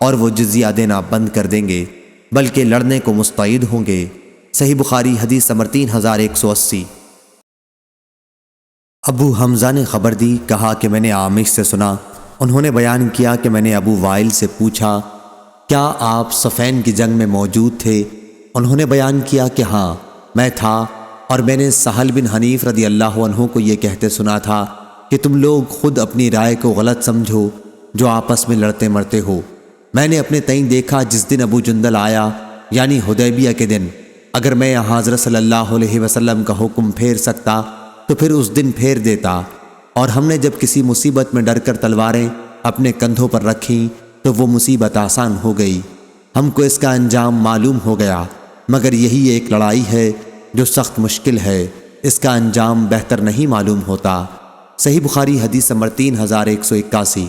اور وہ جزیہ دینا بند کر دیں گے، بلکہ لڑنے کو مستعد ہوں گے۔ صحیح بخاری حدیث نمبر 3180۔ ابو حمزہ نے خبر دی، کہا کہ میں نے عامش سے سنا، انہوں نے بیان کیا کہ میں نے ابو وائل سے پوچھا، کیا آپ صفین کی جنگ میں موجود تھے؟ انہوں نے بیان کیا کہ ہاں میں تھا، اور میں نے سہل بن حنیف رضی اللہ عنہ کو یہ کہتے سنا تھا کہ تم لوگ خود اپنی رائے کو غلط سمجھو جو آپس میں لڑتے مرتے ہو۔ میں نے اپنے تئیں دیکھا جس دن ابو جندل آیا، یعنی حدیبیہ کے دن، اگر میں حضرت صلی اللہ علیہ وسلم کا حکم پھیر سکتا تو پھر اس دن پھیر دیتا، اور ہم نے جب کسی مصیبت میں ڈر کر تلواریں اپنے کندھوں پر رکھیں تو وہ مصیبت آسان ہو گئی، ہم کو اس کا انجام معلوم ہو گیا، مگر یہی ایک لڑائی ہے جو سخت مشکل ہے، اس کا انجام بہتر نہیں معلوم ہوتا۔ صحیح بخاری حدیث نمبر 3181۔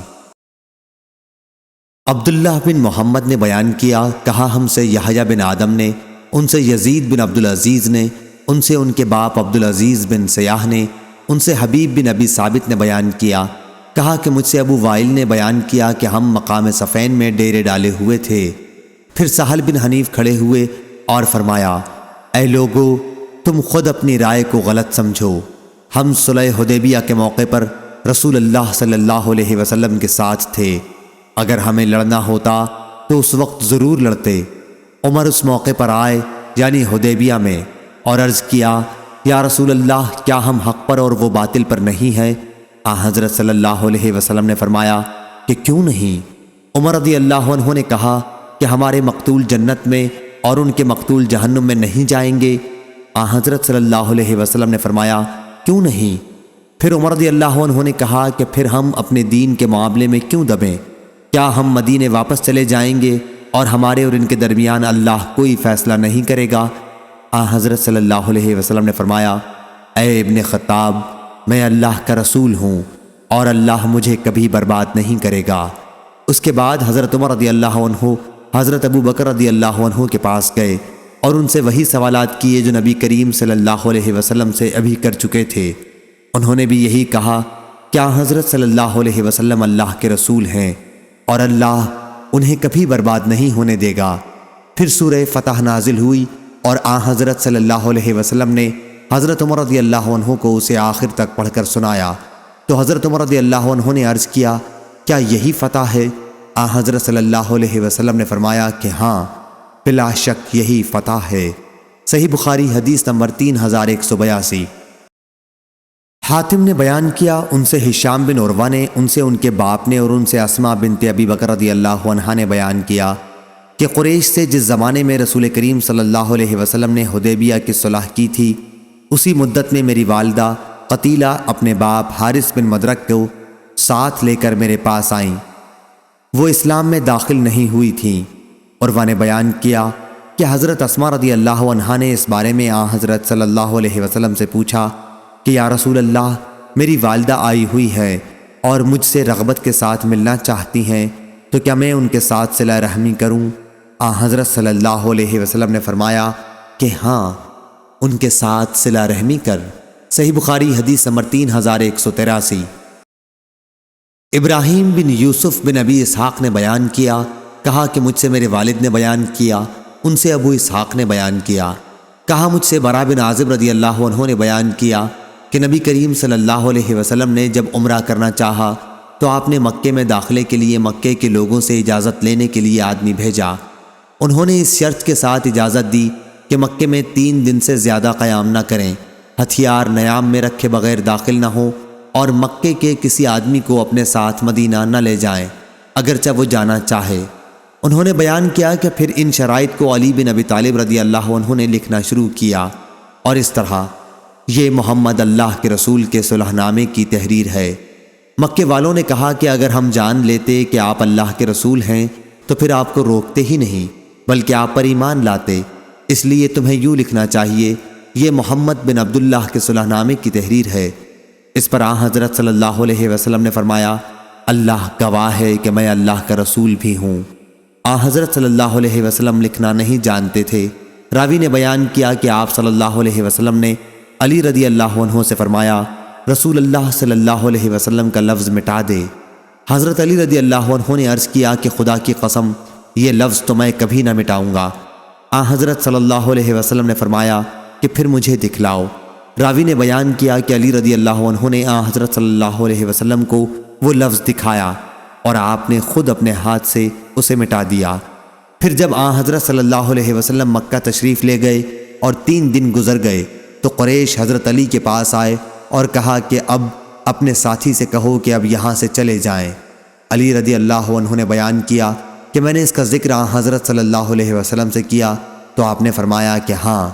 عبداللہ بن محمد نے بیان کیا، کہا ہم سے یحییٰ بن آدم نے، ان سے یزید بن عبدالعزیز نے، ان سے ان کے باپ عبدالعزیز بن سیاح نے، ان سے حبیب بن ابی ثابت نے بیان کیا، کہا کہ مجھ سے ابو وائل نے بیان کیا کہ ہم مقام صفین میں ڈیرے ڈالے ہوئے تھے۔ پھر سہل بن حنیف کھڑے ہوئے اور فرمایا، اے لوگو، تم خود اپنی رائے کو غلط سمجھو۔ ہم صلح حدیبیہ کے موقع پر رسول اللہ صلی اللہ علیہ وسلم کے ساتھ تھے۔ اگر ہمیں لڑنا ہوتا تو اس وقت ضرور لڑتے۔ عمر اس موقع پر آئے یعنی حدیبیہ میں اور عرض کیا، یا رسول اللہ، کیا ہم حق پر اور وہ باطل پر نہیں ہیں؟ حضرت صلی اللہ علیہ وسلم نے فرمایا کہ کیوں نہیں؟ عمر رضی اللہ عنہ نے کہا کہ ہمارے مقتول جنت میں اور ان کے مقتول جہنم میں نہیں جائیں گے؟ حضرت صلی اللہ علیہ وسلم نے فرمایا کیوں نہیں؟ پھر عمر رضی اللہ عنہ نے کہا کہ پھر ہم اپنے دین کے معاملے میں کیوں دبیں؟ کیا ہم مدینے واپس چلے جائیں گے اور ہمارے اور ان کے درمیان اللہ کوئی فیصلہ نہیں کرے گا؟ حضرت صلی اللہ علیہ وسلم نے فرمایا، اے ابن خطاب، میں اللہ کا رسول ہوں اور اللہ مجھے کبھی برباد نہیں کرے گا۔ اس کے بعد حضرت عمر رضی اللہ عنہ حضرت ابو بکر رضی اللہ عنہ کے پاس گئے اور ان سے وہی سوالات کیے جو نبی کریم صلی اللہ علیہ وسلم سے ابھی کر چکے تھے۔ انہوں نے بھی یہی کہا، کیا حضرت صلی اللہ علیہ وسلم اللہ کے رسول ہیں اور اللہ انہیں کبھی برباد نہیں ہونے دے گا۔ پھر سورہ فتح نازل ہوئی اور حضرت صلی اللہ علیہ وسلم نے حضرت عمر رضی اللہ عنہ کو اسے آخر تک پڑھ کر سنایا تو حضرت عمر رضی اللہ عنہ نے عرض کیا، کیا یہی فتح ہے؟ حضرت صلی اللہ علیہ وسلم نے فرمایا کہ ہاں، بلا شک یہی فتح ہے۔ صحیح بخاری حدیث نمبر 3182۔ حاتم نے بیان کیا، ان سے ہشام بن عروہ نے، ان سے ان کے باپ نے اور ان سے اسماء بنت ابی بکر رضی اللہ عنہا نے بیان کیا کہ قریش سے جس زمانے میں رسول کریم صلی اللہ علیہ وسلم نے حدیبیہ کی صلح کی تھی، اسی مدت میں میری والدہ قتیلہ اپنے باپ حارث بن مدرک کو ساتھ لے کر میرے پاس آئیں۔ وہ اسلام میں داخل نہیں ہوئی تھیں۔ عروہ نے بیان کیا کہ حضرت اسماء رضی اللہ عنہا نے اس بارے میں حضرت صلی اللہ علیہ وسلم سے پوچھا کہ یا رسول اللہ، میری والدہ آئی ہوئی ہے اور مجھ سے رغبت کے ساتھ ملنا چاہتی ہیں، تو کیا میں ان کے ساتھ صلہ رحمی کروں؟ حضرت صلی اللہ علیہ وسلم نے فرمایا کہ ہاں، ان کے ساتھ صلہ رحمی کر۔ صحیح بخاری حدیث نمبر 3183۔ ابراہیم بن یوسف بن ابی اسحاق نے بیان کیا، کہا کہ مجھ سے میرے والد نے بیان کیا، ان سے ابو اسحاق نے بیان کیا، کہا مجھ سے برا بن عازب رضی اللہ عنہ نے بیان کیا کہ نبی کریم صلی اللہ علیہ وسلم نے جب عمرہ کرنا چاہا تو آپ نے مکے میں داخلے کے لیے مکے کے لوگوں سے اجازت لینے کے لیے آدمی بھیجا۔ انہوں نے اس شرط کے ساتھ اجازت دی کہ مکے میں 3 دن سے زیادہ قیام نہ کریں، ہتھیار نیام میں رکھے بغیر داخل نہ ہوں اور مکے کے کسی آدمی کو اپنے ساتھ مدینہ نہ لے جائیں اگرچہ وہ جانا چاہے۔ انہوں نے بیان کیا کہ پھر ان شرائط کو علی بن ابی طالب رضی اللہ عنہ نے لکھنا شروع کیا، اور اس طرح یہ محمد اللہ کے رسول کے صلح نامے کی تحریر ہے۔ مکے والوں نے کہا کہ اگر ہم جان لیتے کہ آپ اللہ کے رسول ہیں تو پھر آپ کو روکتے ہی نہیں بلکہ آپ پر ایمان لاتے، اس لیے تمہیں یوں لکھنا چاہیے، یہ محمد بن عبداللہ کے صلح نامے کی تحریر ہے۔ اس پر حضرت صلی اللہ علیہ وسلم نے فرمایا، اللہ گواہ ہے کہ میں اللہ کا رسول بھی ہوں۔ حضرت صلی اللہ علیہ وسلم لکھنا نہیں جانتے تھے۔ راوی نے بیان کیا کہ آپ صلی اللہ علیہ وسلم نے علی رضی اللہ عنہ سے فرمایا، رسول اللہ صلی اللہ علیہ وسلم کا لفظ مٹا دے۔ حضرت علی رضی اللہ عنہ نے عرض کیا کہ خدا کی قسم، یہ لفظ تو میں کبھی نہ مٹاؤں گا۔ حضرت صلی اللہ علیہ وسلم نے فرمایا کہ پھر مجھے دکھلاؤ۔ راوی نے بیان کیا کہ علی رضی اللہ عنہ نے حضرت صلی اللہ علیہ وسلم کو وہ لفظ دکھایا اور آپ نے خود اپنے ہاتھ سے اسے مٹا دیا۔ پھر جب حضرت صلی اللہ علیہ وسلم مکہ تشریف لے گئے اور 3 دن گزر گئے تو قریش حضرت علی کے پاس آئے اور کہا کہ اب اپنے ساتھی سے کہو کہ اب یہاں سے چلے جائیں۔ علی رضی اللہ عنہ نے بیان کیا کہ میں نے اس کا ذکر حضرت صلی اللہ علیہ وسلم سے کیا تو آپ نے فرمایا کہ ہاں،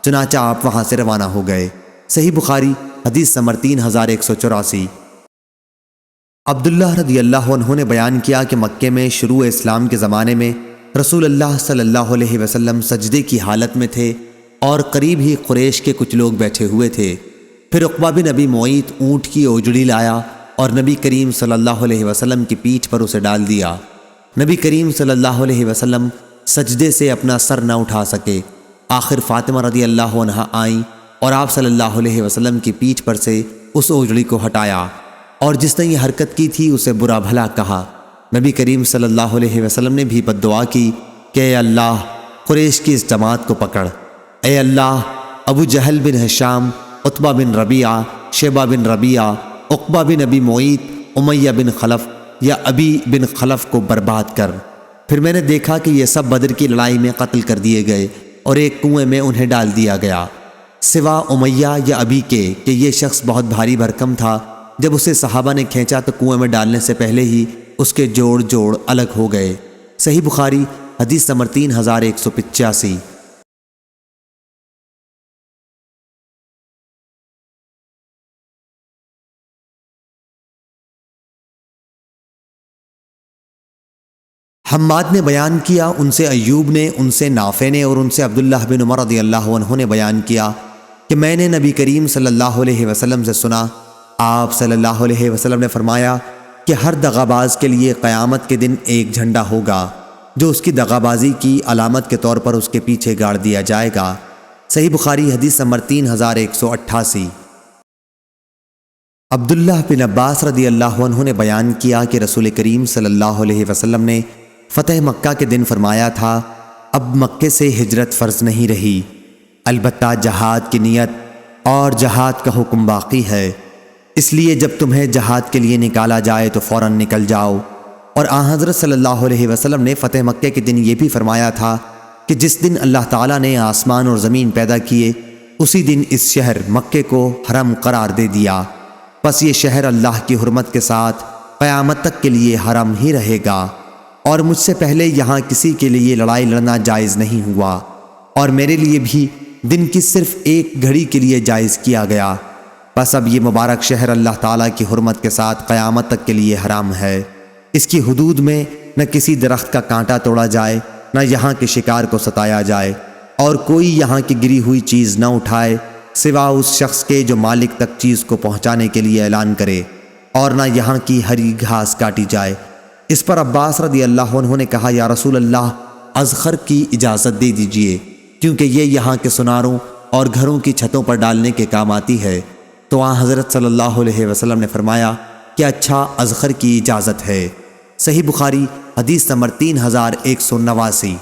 چنانچہ آپ وہاں سے روانہ ہو گئے۔ صحیح بخاری حدیث نمبر 3184۔ عبداللہ رضی اللہ عنہ نے بیان کیا کہ مکے میں شروع اسلام کے زمانے میں رسول اللہ صلی اللہ علیہ وسلم سجدے کی حالت میں تھے اور قریب ہی قریش کے کچھ لوگ بیٹھے ہوئے تھے۔ پھر عقبہ بن ابی معیط اونٹ کی اوجڑی لایا اور نبی کریم صلی اللہ علیہ وسلم کی پیٹھ پر اسے ڈال دیا۔ نبی کریم صلی اللہ علیہ وسلم سجدے سے اپنا سر نہ اٹھا سکے۔ آخر فاطمہ رضی اللہ عنہا آئیں اور آپ صلی اللہ علیہ وسلم کی پیٹھ پر سے اس اوجڑی کو ہٹایا۔ اور جس نے یہ حرکت کی تھی اسے برا بھلا کہا۔ نبی کریم صلی اللہ علیہ وسلم نے بھی بد دعا کی کہ اے اللہ قریش کی اس جماعت کو پکڑ، اے اللہ ابو جہل بن ہشام، عتبہ بن ربیعہ، شیبہ بن ربیعہ، عقبہ بن ابی معیط، امیہ بن خلف یا ابی بن خلف کو برباد کر۔ پھر میں نے دیکھا کہ یہ سب بدر کی لڑائی میں قتل کر دیے گئے اور ایک کنویں میں انہیں ڈال دیا گیا، سوا امیہ یا ابی کے کہ یہ شخص بہت بھاری بھرکم تھا۔ جب اسے صحابہ نے کھینچا تو کنویں میں ڈالنے سے پہلے ہی اس کے جوڑ الگ ہو گئے۔ صحیح بخاری حدیث نمبر 3185۔ حماد نے بیان کیا، ان سے ایوب نے، ان سے نافع نے اور ان سے عبداللہ بن عمر رضی اللہ عنہ نے بیان کیا کہ میں نے نبی کریم صلی اللہ علیہ وسلم سے سنا، آپ صلی اللہ علیہ وسلم نے فرمایا کہ ہر دغاباز کے لیے قیامت کے دن ایک جھنڈا ہوگا جو اس کی دغابازی کی علامت کے طور پر اس کے پیچھے گاڑ دیا جائے گا۔ صحیح بخاری حدیث نمبر 3188۔ عبداللہ بن عباس رضی اللہ عنہ نے بیان کیا کہ رسول کریم صلی اللہ علیہ وسلم نے فتح مکہ کے دن فرمایا تھا، اب مکے سے ہجرت فرض نہیں رہی، البتہ جہاد کی نیت اور جہاد کا حکم باقی ہے، اس لیے جب تمہیں جہاد کے لیے نکالا جائے تو فوراً نکل جاؤ۔ اور آن حضرت صلی اللہ علیہ وسلم نے فتح مکہ کے دن یہ بھی فرمایا تھا کہ جس دن اللہ تعالیٰ نے آسمان اور زمین پیدا کیے اسی دن اس شہر مکے کو حرم قرار دے دیا، پس یہ شہر اللہ کی حرمت کے ساتھ قیامت تک کے لیے حرم ہی رہے گا، اور مجھ سے پہلے یہاں کسی کے لیے لڑائی لڑنا جائز نہیں ہوا، اور میرے لیے بھی دن کی صرف ایک گھڑی کے لیے جائز کیا گیا، بس اب یہ مبارک شہر اللہ تعالیٰ کی حرمت کے ساتھ قیامت تک کے لیے حرام ہے، اس کی حدود میں نہ کسی درخت کا کانٹا توڑا جائے، نہ یہاں کے شکار کو ستایا جائے، اور کوئی یہاں کی گری ہوئی چیز نہ اٹھائے سوا اس شخص کے جو مالک تک چیز کو پہنچانے کے لیے اعلان کرے، اور نہ یہاں کی ہری گھاس کاٹی جائے۔ اس پر عباس رضی اللہ عنہ نے کہا، یا رسول اللہ اذخر کی اجازت دے دیجئے، کیونکہ یہ یہاں کے سناروں اور گھروں کی چھتوں پر ڈالنے کے کام آتی ہے۔ تو آن حضرت صلی اللہ علیہ وسلم نے فرمایا کہ اچھا، اذخر کی اجازت ہے۔ صحیح بخاری حدیث نمبر 3189۔